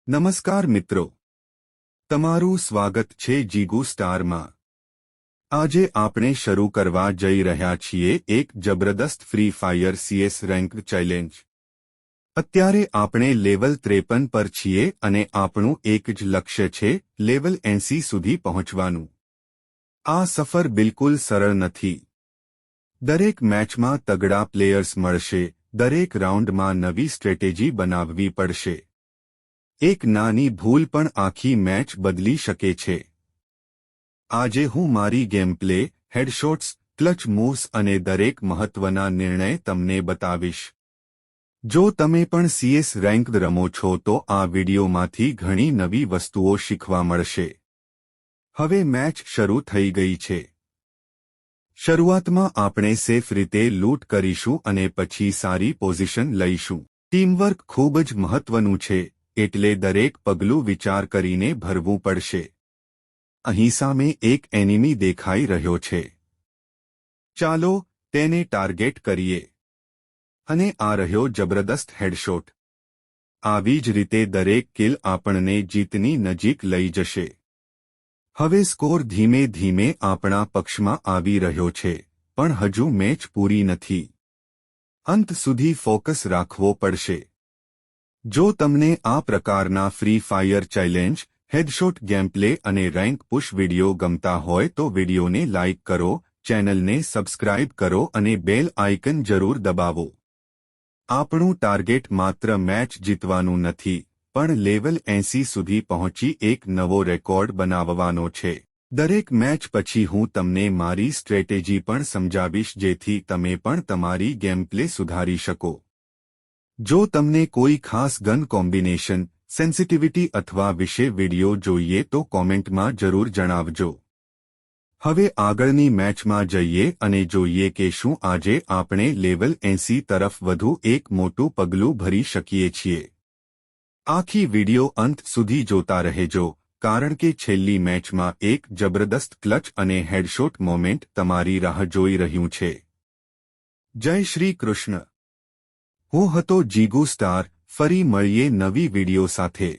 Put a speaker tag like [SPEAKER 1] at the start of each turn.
[SPEAKER 1] નમસ્કાર મિત્રો, તમારું સ્વાગત છે જીગુ સ્ટારમાં। આજે આપણે શરૂ કરવા જઈ રહ્યા છીએ એક જબરદસ્ત free fire CS rank challenge. અત્યારે આપણે લેવલ 53 પર છીએ અને આપણું એક જ લક્ષ્ય છે લેવલ 80 સુધી પહોંચવાનું। આ સફર બિલકુલ સરળ નથી। દરેક મેચમાં તગડા પ્લેયર્સ મળશે, દરેક રાઉન્ડમાં નવી સ્ટ્રેટેજી બનાવવી પડશે। એક નાની ભૂલ પણ આખી મેચ બદલી શકે છે। આજે હું મારી ગેમ પ્લે, હેડશોટ્સ, ક્લચ મૂવ્સ અને દરેક મહત્વના નિર્ણય તમને બતાવીશ। જો તમે પણ CS રેન્કડ રમો છો તો આ વિડીયોમાંથી ઘણી નવી વસ્તુઓ શીખવા મળશે। હવે મેચ શરૂ થઈ ગઈ છે। શરૂઆતમાં આપણે સેફ રીતે લૂંટ કરીશું અને પછી સારી પોઝિશન લઈશું। ટીમવર્ક ખૂબ જ મહત્વનું છે, એટલે દરેક પગલું વિચાર કરીને ભરવું પડશે। અહીં સામે એક એનિમી દેખાઈ રહ્યો છે। ચાલો તેને ટાર્ગેટ કરીએ। અને આ રહ્યો જબરદસ્ત હેડશોટ। આવી જ રીતે દરેક કિલ આપણને જીતની નજીક લઈ જશે। હવે સ્કોર ધીમે ધીમે આપણા પક્ષમાં આવી રહ્યો છે, પણ હજુ મેચ પૂરી નથી। અંત સુધી ફોકસ રાખવો પડશે। જો તમને આ પ્રકારના ફ્રી ફાયર ચેલેન્જ, હેડશોટ ગેમપ્લે અને રેન્ક પુશ વિડિયો ગમતા હોય તો વિડિયોને લાઇક કરો, ચેનલને સબસ્ક્રાઇબ કરો અને બેલ આઇકન જરૂર દબાવો। આપણું ટાર્ગેટ માત્ર મેચ જીતવાનું નથી, પણ લેવલ 80 સુધી પહોંચી એક નવો રેકોર્ડ બનાવવાનો છે। દરેક મેચ પછી હું તમને મારી સ્ટ્રેટેજી પણ સમજાવીશ જેથી તમે પણ તમારી ગેમપ્લે સુધારી શકો। જો તમને કોઈ ખાસ ગન કોમ્બિનેશન, સેન્સિટિવિટી અથવા વિશે વિડિયો જોઈએ તો કોમેન્ટમાં જરૂર જણાવજો। હવે આગળની મેચમાં જઈએ અને જોઈએ કે શું આજે આપણે લેવલ 80 તરફ વધુ એક મોટું પગલું ભરી શકીએ છીએ। આખી વિડિયો અંત સુધી જોતા રહેજો, કારણ કે છેલ્લી મેચમાં એક જબરદસ્ત ક્લચ અને હેડશોટ મોમેન્ટ તમારી રાહ જોઈ રહ્યું છે। જય શ્રી કૃષ્ણ। હું હતો જીગુ સ્ટાર। ફરી મળીએ નવી વિડિયો સાથે।